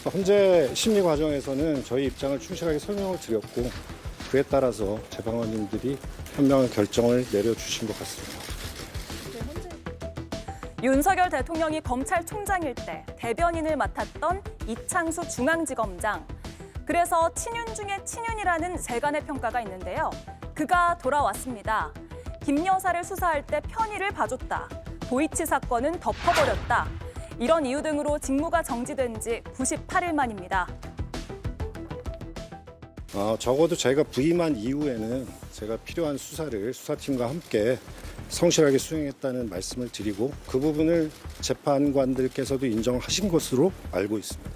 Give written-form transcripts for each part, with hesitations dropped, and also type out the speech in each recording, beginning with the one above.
현재 심리 과정에서는 저희 입장을 충실하게 설명을 드렸고 그에 따라서 재판관님들이 현명한 결정을 내려주신 것 같습니다. 윤석열 대통령이 검찰총장일 때 대변인을 맡았던 이창수 중앙지검장. 그래서 친윤 중에 친윤이라는 세간의 평가가 있는데요. 그가 돌아왔습니다. 김 여사를 수사할 때 편의를 봐줬다. 도이치 사건은 덮어버렸다. 이런 이유 등으로 직무가 정지된 지 98일 만입니다. 적어도 제가 부임한 이후에는 제가 필요한 수사를 수사팀과 함께 성실하게 수행했다는 말씀을 드리고 그 부분을 재판관들께서도 인정하신 것으로 알고 있습니다.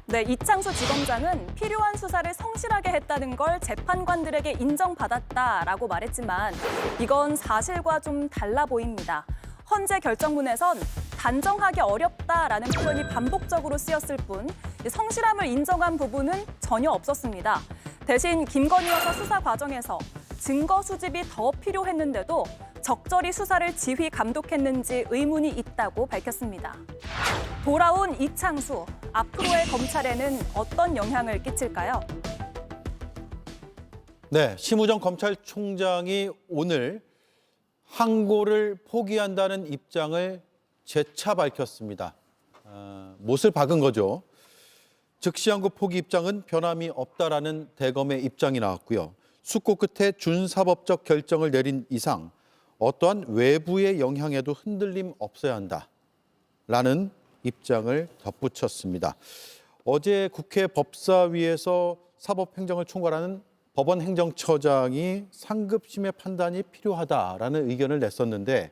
네, 이창수 지검장은 필요한 수사를 성실하게 했다는 걸 재판관들에게 인정받았다라고 말했지만 이건 사실과 좀 달라 보입니다. 헌재 결정문에선 단정하기 어렵다라는 표현이 반복적으로 쓰였을 뿐 성실함을 인정한 부분은 전혀 없었습니다. 대신 김건희 여사 수사 과정에서 증거 수집이 더 필요했는데도 적절히 수사를 지휘 감독했는지 의문이 있다고 밝혔습니다. 돌아온 이창수, 앞으로의 검찰에는 어떤 영향을 끼칠까요? 네, 심우정 검찰총장이 오늘 항고를 포기한다는 입장을 재차 밝혔습니다. 못을 박은 거죠. 즉시 항고 포기 입장은 변함이 없다라는 대검의 입장이 나왔고요. 숙고 끝에 준사법적 결정을 내린 이상 어떠한 외부의 영향에도 흔들림 없어야 한다라는 입장을 덧붙였습니다. 어제 국회 법사위에서 사법행정을 총괄하는 법원행정처장이 상급심의 판단이 필요하다라는 의견을 냈었는데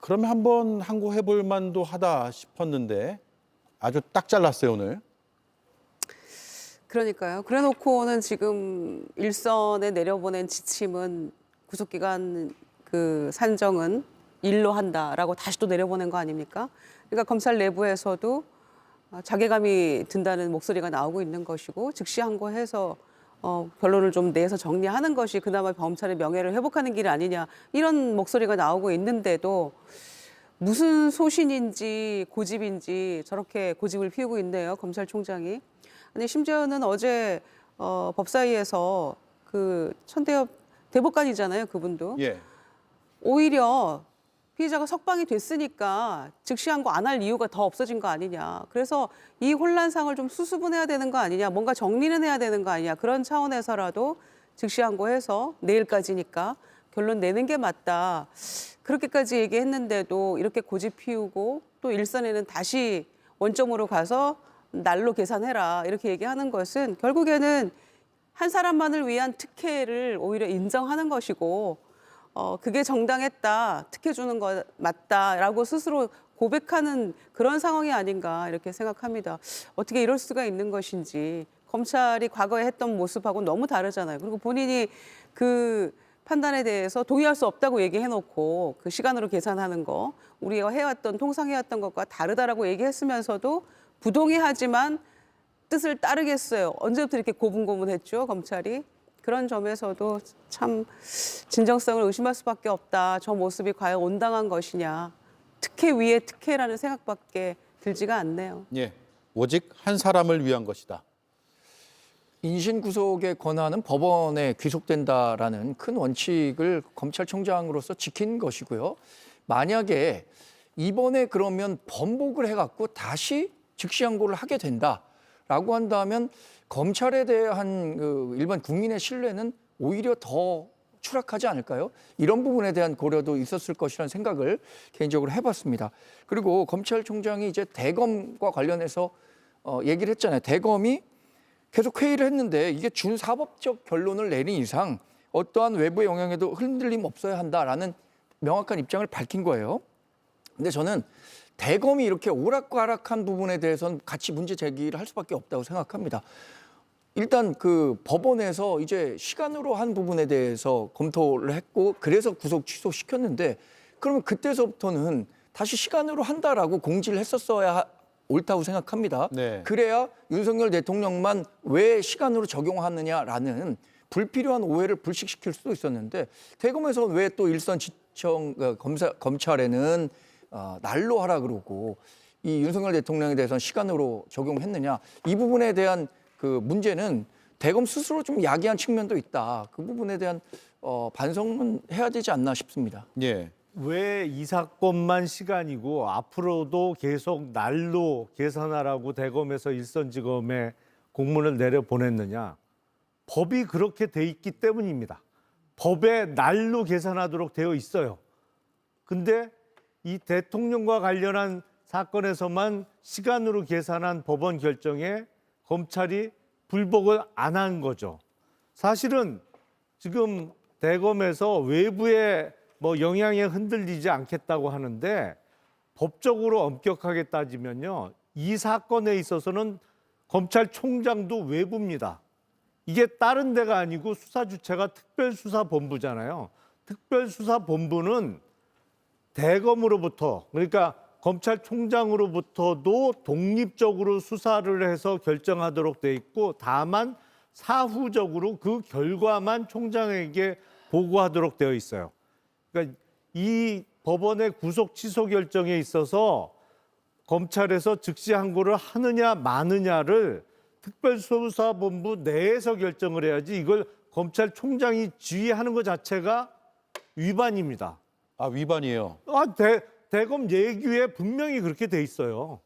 그러면 한번 항고해볼 만도 하다 싶었는데 아주 딱 잘랐어요, 오늘. 그러니까요. 그래놓고는 지금 일선에 내려보낸 지침은 구속기간 그 산정은 일로 한다라고 다시 또 내려보낸 거 아닙니까? 그러니까 검찰 내부에서도 자괴감이 든다는 목소리가 나오고 있는 것이고 즉시 항고해서 결론을 좀 내서 정리하는 것이 그나마 검찰의 명예를 회복하는 길 아니냐 이런 목소리가 나오고 있는데도 무슨 소신인지 고집인지 저렇게 고집을 피우고 있네요, 검찰총장이. 아니 심지어는 어제 법사위에서 그 천대엽 대법관이잖아요, 그분도. 예. 오히려 피의자가 석방이 됐으니까 즉시 항고 안 할 이유가 더 없어진 거 아니냐. 그래서 이 혼란상을 좀 수습은 되는 거 아니냐. 뭔가 정리는 해야 되는 거 아니냐. 그런 차원에서라도 즉시 항고해서 내일까지니까 결론 내는 게 맞다. 그렇게까지 얘기했는데도 이렇게 고집 피우고 또 일선에는 다시 원점으로 가서 날로 계산해라 이렇게 얘기하는 것은 결국에는 한 사람만을 위한 특혜를 오히려 인정하는 것이고 그게 정당했다, 특혜 주는 거 맞다라고 스스로 고백하는 그런 상황이 아닌가 이렇게 생각합니다. 어떻게 이럴 수가 있는 것인지 검찰이 과거에 했던 모습하고 너무 다르잖아요. 그리고 본인이 그 판단에 대해서 동의할 수 없다고 얘기해놓고 그 시간으로 계산하는 거 우리가 해왔던 통상해왔던 것과 다르다라고 얘기했으면서도 부동의하지만 뜻을 따르겠어요. 언제부터 이렇게 고분고분했죠, 검찰이. 그런 점에서도 참 진정성을 의심할 수밖에 없다. 저 모습이 과연 온당한 것이냐. 특혜 위에 특혜라는 생각밖에 들지가 않네요. 예, 오직 한 사람을 위한 것이다. 인신 구속의 권한은 법원에 귀속된다라는 큰 원칙을 검찰총장으로서 지킨 것이고요. 만약에 이번에 그러면 번복을 해갖고 다시 즉시 항고를 하게 된다라고 한다면 검찰에 대한 일반 국민의 신뢰는 오히려 더 추락하지 않을까요? 이런 부분에 대한 고려도 있었을 것이라는 생각을 개인적으로 해봤습니다. 그리고 검찰총장이 이제 대검과 관련해서 얘기를 했잖아요. 대검이 계속 회의를 했는데 이게 준사법적 결론을 내린 이상 어떠한 외부의 영향에도 흔들림 없어야 한다라는 명확한 입장을 밝힌 거예요. 근데 저는 대검이 이렇게 오락가락한 부분에 대해서는 같이 문제 제기를 할 수밖에 없다고 생각합니다. 일단 그 법원에서 이제 시간으로 한 부분에 대해서 검토를 했고 그래서 구속 취소시켰는데 그러면 그때서부터는 다시 시간으로 한다라고 공지를 했었어야 옳다고 생각합니다. 네. 그래야 윤석열 대통령만 왜 시간으로 적용하느냐라는 불필요한 오해를 불식시킬 수도 있었는데 대검에서는 왜 또 일선 지청 검찰에는 날로 하라 그러고 이 윤석열 대통령에 대해서는 시간으로 적용했느냐 이 부분에 대한 그 문제는 대검 스스로 좀 야기한 측면도 있다. 그 부분에 대한 반성은 해야 되지 않나 싶습니다. 예. 왜 이 사건만 시간이고 앞으로도 계속 날로 계산하라고 대검에서 일선지검에 공문을 내려 보냈느냐? 법이 그렇게 돼 있기 때문입니다. 법에 날로 계산하도록 되어 있어요. 근데 이 대통령과 관련한 사건에서만 시간으로 계산한 법원 결정에 검찰이 불복을 안 한 거죠. 사실은 지금 대검에서 외부의 영향에 흔들리지 않겠다고 하는데 법적으로 엄격하게 따지면요. 이 사건에 있어서는 검찰총장도 외부입니다. 이게 다른 데가 아니고 수사 주체가 특별수사본부잖아요. 특별수사본부는 대검으로부터 그러니까 검찰총장으로부터도 독립적으로 수사를 해서 결정하도록 돼 있고 다만 사후적으로 그 결과만 총장에게 보고하도록 되어 있어요. 그러니까 이 법원의 구속 취소 결정에 있어서 검찰에서 즉시 항고를 하느냐 마느냐를 특별수사본부 내에서 결정을 해야지 이걸 검찰총장이 지휘하는 것 자체가 위반입니다. 아, 위반이에요. 대검 예규에 분명히 그렇게 돼 있어요.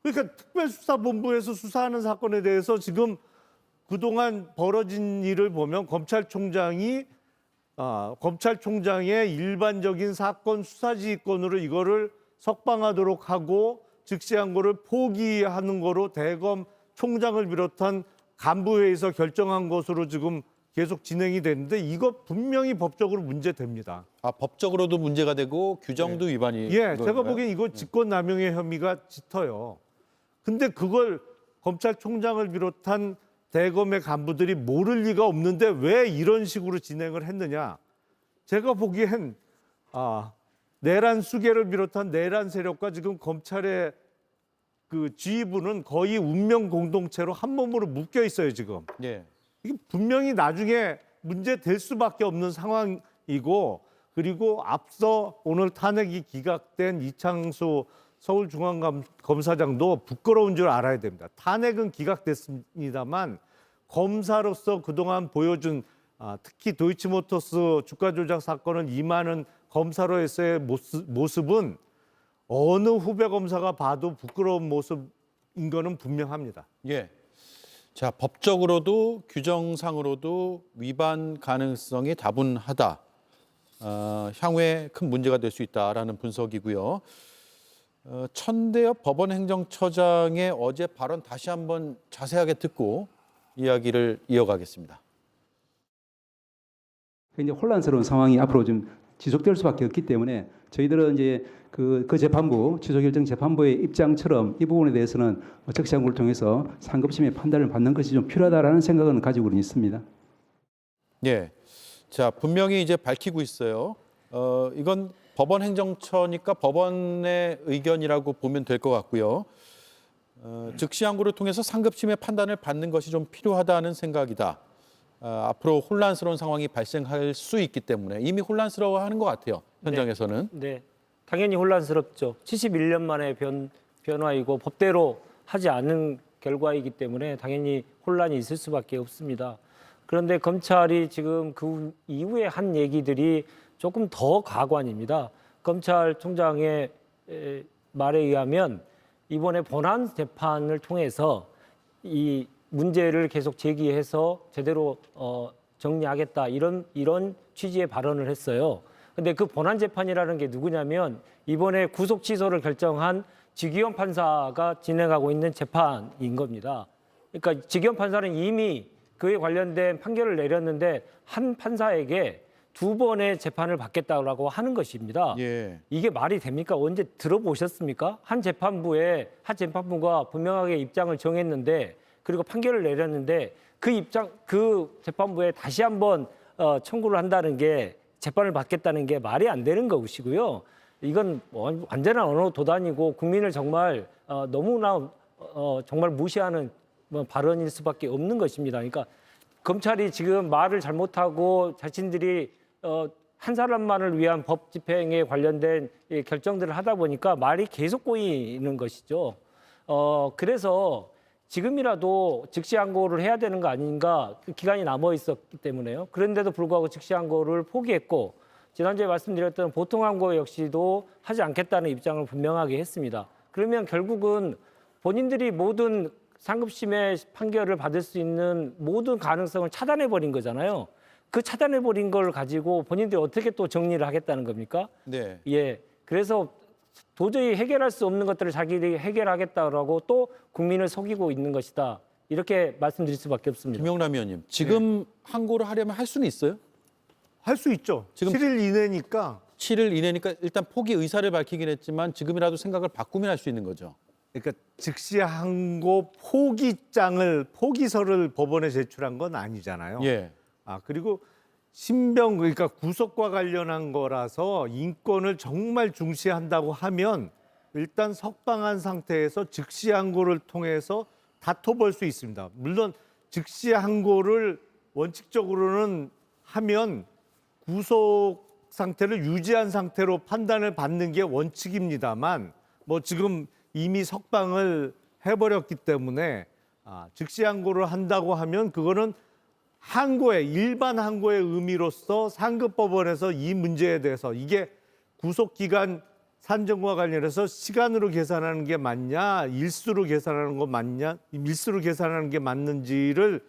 그러니까 특별수사본부에서 수사하는 사건에 대해서 지금 그동안 벌어진 일을 보면 검찰총장의 일반적인 사건 수사지휘권으로 이거를 석방하도록 하고 즉시항고를 포기하는 거로 대검 총장을 비롯한 간부회의에서 결정한 것으로 지금 계속 진행이 되는데 이거 분명히 법적으로 문제됩니다. 아, 법적으로도 문제가 되고 규정도 위반이. 예, 제가 보기엔 이거 직권남용의 혐의가 짙어요. 근데 그걸 검찰총장을 비롯한 대검의 간부들이 모를 리가 없는데 왜 이런 식으로 진행을 했느냐? 제가 보기엔 내란 수계를 비롯한 내란 세력과 지금 검찰의 그 지휘부는 거의 운명 공동체로 한 몸으로 묶여 있어요 지금. 예. 이게 분명히 나중에 문제 될 수밖에 없는 상황이고 그리고 앞서 오늘 탄핵이 기각된 이창수 서울중앙검사장도 부끄러운 줄 알아야 됩니다. 탄핵은 기각됐습니다만 검사로서 그동안 보여준 특히 도이치모터스 주가 조작 사건을 임하는 검사로서의 모습은 어느 후배 검사가 봐도 부끄러운 모습인 거는 분명합니다. 예. 자, 법적으로도 규정상으로도 위반 가능성이 다분하다. 향후에 큰 문제가 될 수 있다라는 분석이고요. 천대엽 법원행정처장의 어제 발언 다시 한번 자세하게 듣고 이야기를 이어가겠습니다. 굉장히 혼란스러운 상황이 앞으로 좀 지속될 수밖에 없기 때문에 저희들은 이제 그 재판부 취소결정 재판부의 입장처럼 이 부분에 대해서는 적시항고를 통해서 상급심의 판단을 받는 것이 좀 필요하다라는 생각은 가지고는 있습니다. 예. 자, 분명히 이제 밝히고 있어요. 이건 법원 행정처니까 법원의 의견이라고 보면 될 것 같고요. 즉시항고를 통해서 상급심의 판단을 받는 것이 좀 필요하다는 생각이다. 앞으로 혼란스러운 상황이 발생할 수 있기 때문에 이미 혼란스러워하는 것 같아요. 현장에서는. 네, 당연히 혼란스럽죠. 71년 만에 변화이고 법대로 하지 않은 결과이기 때문에 당연히 혼란이 있을 수밖에 없습니다. 그런데 검찰이 지금 그 이후에 한 얘기들이 조금 더 가관입니다. 검찰총장의 말에 의하면 이번에 본안 재판을 통해서 이 문제를 계속 제기해서 제대로 정리하겠다 이런 취지의 발언을 했어요. 근데 그 본안 재판이라는 게 누구냐면 이번에 구속 취소를 결정한 지기현 판사가 진행하고 있는 재판인 겁니다. 그러니까 지기현 판사는 이미 그에 관련된 판결을 내렸는데 한 판사에게 2번의 재판을 받겠다고 하는 것입니다. 예. 이게 말이 됩니까? 언제 들어보셨습니까? 한 재판부가 분명하게 입장을 정했는데 그리고 판결을 내렸는데 그 재판부에 다시 한번 청구를 한다는 게 재판을 받겠다는 게 말이 안 되는 것이고요. 이건 완전한 언어 도단이고 국민을 정말 너무나 정말 무시하는 발언일 수밖에 없는 것입니다. 그러니까 검찰이 지금 말을 잘못하고 자신들이 한 사람만을 위한 법 집행에 관련된 이 결정들을 하다 보니까 말이 계속 꼬이는 것이죠. 그래서 지금이라도 즉시항고를 해야 되는 거 아닌가, 그 기간이 남아 있었기 때문에요. 그런데도 불구하고 즉시항고를 포기했고, 지난주에 말씀드렸던 보통항고 역시도 하지 않겠다는 입장을 분명하게 했습니다. 그러면 결국은 본인들이 모든 상급심의 판결을 받을 수 있는 모든 가능성을 차단해버린 거잖아요. 그 차단해버린 걸 가지고 본인들이 어떻게 또 정리를 하겠다는 겁니까? 네. 예. 그래서 도저히 해결할 수 없는 것들을 자기들이 해결하겠다라고 또 국민을 속이고 있는 것이다. 이렇게 말씀드릴 수밖에 없습니다. 김영남 의원님, 지금 항고를 하려면 할 수는 있어요? 할 수 있죠. 지금 7일 이내니까. 7일 이내니까 일단 포기 의사를 밝히긴 했지만 지금이라도 생각을 바꾸면 할 수 있는 거죠. 그러니까 즉시항고 포기서를 법원에 제출한 건 아니잖아요. 예. 그리고 신병, 그러니까 구속과 관련한 거라서 인권을 정말 중시한다고 하면 일단 석방한 상태에서 즉시항고를 통해서 다퉈볼 수 있습니다. 물론 즉시항고를 원칙적으로는 하면 구속 상태를 유지한 상태로 판단을 받는 게 원칙입니다만, 뭐 지금 이미 석방을 해버렸기 때문에 즉시항고를 한다고 하면 그거는 항고의 일반 항고의 의미로서 상급법원에서 이 문제에 대해서 이게 구속기간 산정과 관련해서 시간으로 계산하는 게 맞냐, 일수로 계산하는 거 맞냐, 밀수로 계산하는 게 맞는지를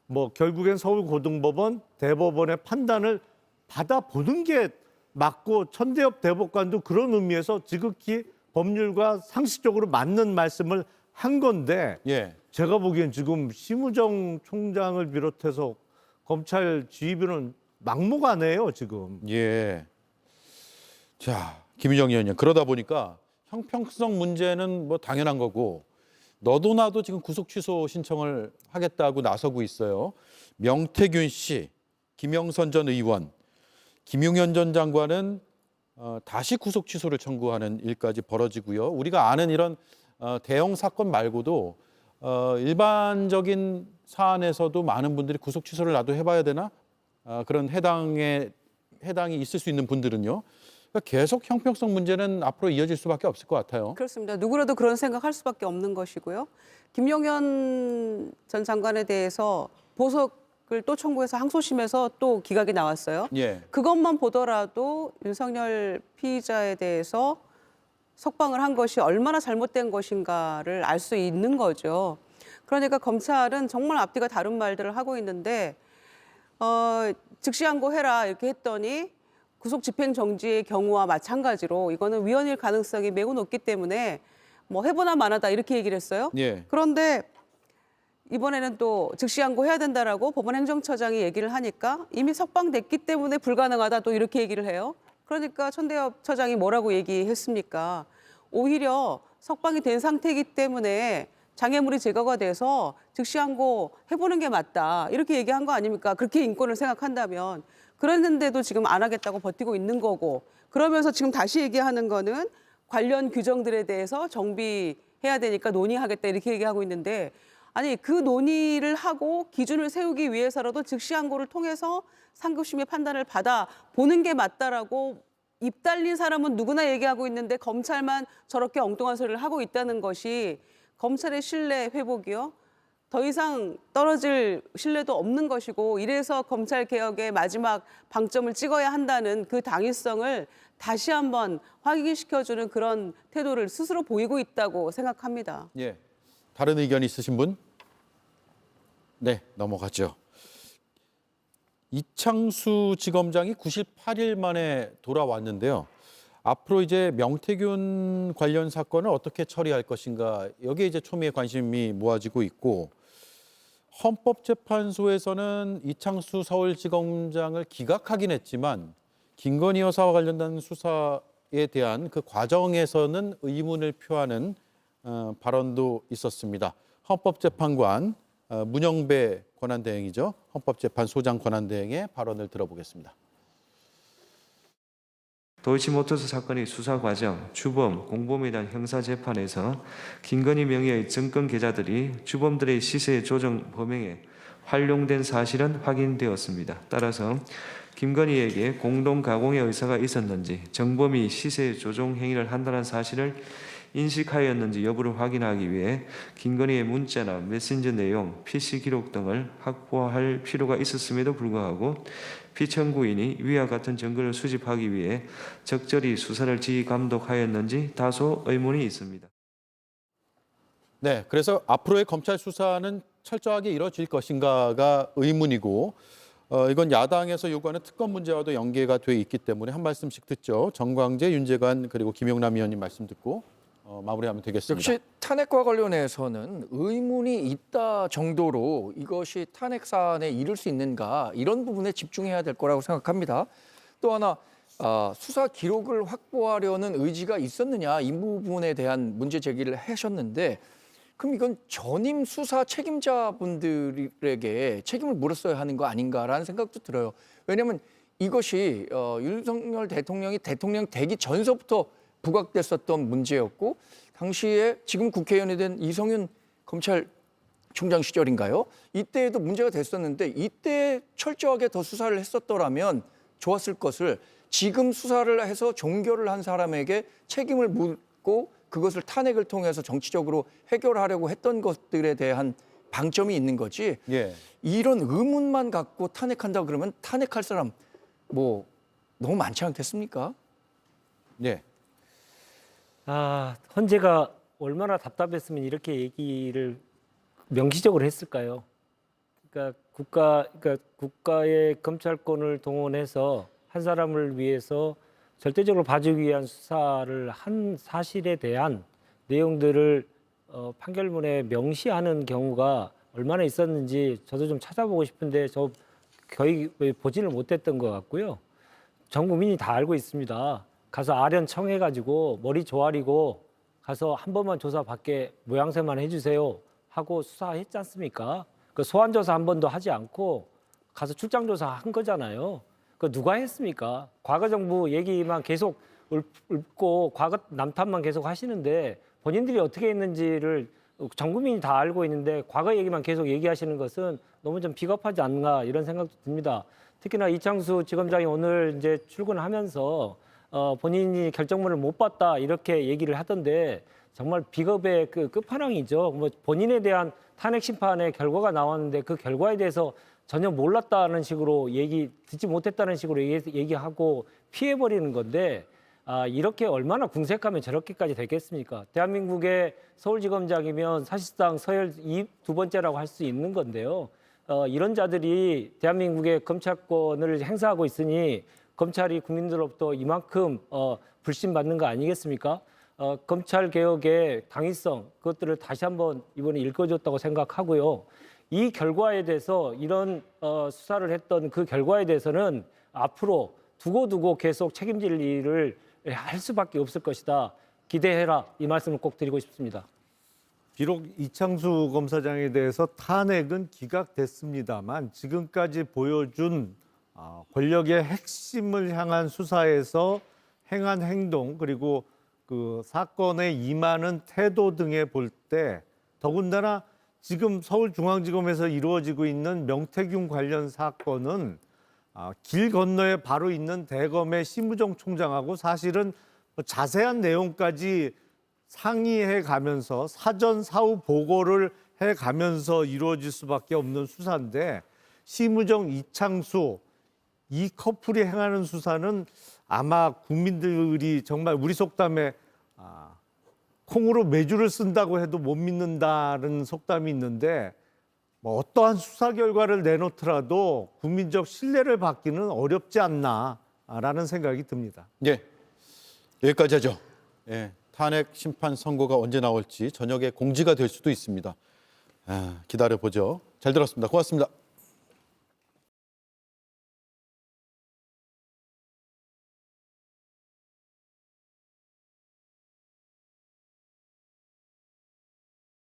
뭐 결국엔 서울고등법원, 대법원의 판단을 받아보는 게 맞고, 천대엽 대법관도 그런 의미에서 지극히 법률과 상식적으로 맞는 말씀을 한 건데, 예. 제가 보기엔 지금 심우정 총장을 비롯해서 검찰 지휘부는 막무가내예요, 지금. 예. 자, 김희정 의원님, 그러다 보니까 형평성 문제는 뭐 당연한 거고 너도 나도 지금 구속 취소 신청을 하겠다고 나서고 있어요. 명태균 씨, 김영선 전 의원, 김용현 전 장관은 다시 구속 취소를 청구하는 일까지 벌어지고요. 우리가 아는 이런 대형 사건 말고도 일반적인 사안에서도 많은 분들이 구속 취소를 나도 해봐야 되나? 그런 해당이 있을 수 있는 분들은요. 그러니까 계속 형평성 문제는 앞으로 이어질 수밖에 없을 것 같아요. 그렇습니다. 누구라도 그런 생각할 수밖에 없는 것이고요. 김용현 전 장관에 대해서 보석을 또 청구해서 항소심에서 또 기각이 나왔어요. 예. 그것만 보더라도 윤석열 피의자에 대해서 석방을 한 것이 얼마나 잘못된 것인가를 알 수 있는 거죠. 그러니까 검찰은 정말 앞뒤가 다른 말들을 하고 있는데 즉시항고해라 이렇게 했더니 구속 집행 정지의 경우와 마찬가지로 이거는 위헌일 가능성이 매우 높기 때문에 뭐 해보나 마나다 이렇게 얘기를 했어요. 예. 그런데 이번에는 또 즉시항고해야 된다라고 법원 행정처장이 얘기를 하니까 이미 석방됐기 때문에 불가능하다 또 이렇게 얘기를 해요. 그러니까 천대엽 처장이 뭐라고 얘기했습니까? 오히려 석방이 된 상태이기 때문에 장애물이 제거가 돼서 즉시항고 해보는 게 맞다. 이렇게 얘기한 거 아닙니까? 그렇게 인권을 생각한다면. 그랬는데도 지금 안 하겠다고 버티고 있는 거고. 그러면서 지금 다시 얘기하는 거는 관련 규정들에 대해서 정비해야 되니까 논의하겠다 이렇게 얘기하고 있는데, 아니 그 논의를 하고 기준을 세우기 위해서라도 즉시항고를 통해서 상급심의 판단을 받아 보는 게 맞다라고 입 달린 사람은 누구나 얘기하고 있는데 검찰만 저렇게 엉뚱한 소리를 하고 있다는 것이 검찰의 신뢰 회복이요. 더 이상 떨어질 신뢰도 없는 것이고, 이래서 검찰 개혁의 마지막 방점을 찍어야 한다는 그 당위성을 다시 한번 확인시켜주는 그런 태도를 스스로 보이고 있다고 생각합니다. 예. 다른 의견 있으신 분? 네, 넘어가죠. 이창수 지검장이 98일 만에 돌아왔는데요. 앞으로 이제 명태균 관련 사건을 어떻게 처리할 것인가, 여기에 이제 초미의 관심이 모아지고 있고, 헌법재판소에서는 이창수 서울지검장을 기각하긴 했지만 김건희 여사와 관련된 수사에 대한 그 과정에서는 의문을 표하는 발언도 있었습니다. 헌법재판관 문영배 권한대행이죠. 헌법재판소장 권한대행의 발언을 들어보겠습니다. 도이치모터스 사건의 수사 과정, 주범, 공범에 대한 형사재판에서 김건희 명의의 정권 계좌들이 주범들의 시세 조정 범행에 활용된 사실은 확인되었습니다. 따라서 김건희에게 공동 가공의 의사가 있었는지, 정범이 시세 조종 행위를 한다는 사실을 인식하였는지 여부를 확인하기 위해 김건희의 문자나 메신저 내용, PC 기록 등을 확보할 필요가 있었음에도 불구하고 피청구인이 위와 같은 증거를 수집하기 위해 적절히 수사를 지휘감독하였는지 다소 의문이 있습니다. 네, 그래서 앞으로의 검찰 수사는 철저하게 이뤄질 것인가가 의문이고 이건 야당에서 요구하는 특검 문제와도 연계가 돼 있기 때문에 한 말씀씩 듣죠. 정광재, 윤재관 그리고 김용남 의원님 말씀 듣고 마무리하면 되겠습니다. 역시 탄핵과 관련해서는 의문이 있다 정도로 이것이 탄핵 사안에 이를 수 있는가 이런 부분에 집중해야 될 거라고 생각합니다. 또 하나 수사 기록을 확보하려는 의지가 있었느냐 이 부분에 대한 문제 제기를 하셨는데 그럼 이건 전임 수사 책임자분들에게 책임을 물었어야 하는 거 아닌가라는 생각도 들어요. 왜냐하면 이것이 윤석열 대통령이 대통령 되기 전서부터 부각됐었던 문제였고 당시에 지금 국회의원이 된 이성윤 검찰총장 시절인가요? 이때에도 문제가 됐었는데 이때 철저하게 더 수사를 했었더라면 좋았을 것을 지금 수사를 해서 종결을 한 사람에게 책임을 묻고 그것을 탄핵을 통해서 정치적으로 해결하려고 했던 것들에 대한 방점이 있는 거지. 예. 이런 의문만 갖고 탄핵한다 그러면 탄핵할 사람 뭐 너무 많지 않겠습니까? 네. 헌재가 얼마나 답답했으면 이렇게 얘기를 명시적으로 했을까요? 그러니까 국가의 검찰권을 동원해서 한 사람을 위해서 절대적으로 봐주기 위한 수사를 한 사실에 대한 내용들을 판결문에 명시하는 경우가 얼마나 있었는지 저도 좀 찾아보고 싶은데 저 거의 보지를 못했던 것 같고요. 전 국민이 다 알고 있습니다. 가서 아련 청해가지고 머리 조아리고 가서 한 번만 조사받게 모양새만 해주세요 하고 수사했지 않습니까? 그 소환조사 한 번도 하지 않고 가서 출장조사 한 거잖아요. 그 누가 했습니까? 과거 정부 얘기만 계속 읊고 과거 남탓만 계속 하시는데 본인들이 어떻게 했는지를 전 국민이 다 알고 있는데 과거 얘기만 계속 얘기하시는 것은 너무 좀 비겁하지 않나 이런 생각도 듭니다. 특히나 이창수 지검장이 오늘 이제 출근하면서 본인이 결정문을 못 봤다 이렇게 얘기를 하던데 정말 비겁의 그 끝판왕이죠. 뭐 본인에 대한 탄핵 심판의 결과가 나왔는데 그 결과에 대해서 전혀 몰랐다는 식으로 듣지 못했다는 식으로 얘기하고 피해버리는 건데 이렇게 얼마나 궁색하면 저렇게까지 됐겠습니까? 대한민국의 서울지검장이면 사실상 서열 두 번째라고 할 수 있는 건데요. 이런 자들이 대한민국의 검찰권을 행사하고 있으니 검찰이 국민들로부터 이만큼 불신받는 거 아니겠습니까? 검찰 개혁의 당위성 그것들을 다시 한번 이번에 읽어줬다고 생각하고요. 이 결과에 대해서 이런 수사를 했던 그 결과에 대해서는 앞으로 두고두고 계속 책임질 일을 할 수밖에 없을 것이다. 기대해라 이 말씀을 꼭 드리고 싶습니다. 비록 이창수 검사장에 대해서 탄핵은 기각됐습니다만 지금까지 보여준 권력의 핵심을 향한 수사에서 행한 행동 그리고 그 사건에 임하는 태도 등에 볼 때 더군다나 지금 서울중앙지검에서 이루어지고 있는 명태균 관련 사건은 길 건너에 바로 있는 대검의 심우정 총장하고 사실은 자세한 내용까지 상의해 가면서 사전 사후 보고를 해 가면서 이루어질 수밖에 없는 수사인데 심우정, 이창수 이 커플이 행하는 수사는 아마 국민들이 정말 우리 속담에 콩으로 메주를 쓴다고 해도 못 믿는다는 속담이 있는데 뭐 어떠한 수사 결과를 내놓더라도 국민적 신뢰를 받기는 어렵지 않나라는 생각이 듭니다. 예, 여기까지 하죠. 예, 탄핵 심판 선고가 언제 나올지 저녁에 공지가 될 수도 있습니다. 기다려보죠. 잘 들었습니다. 고맙습니다.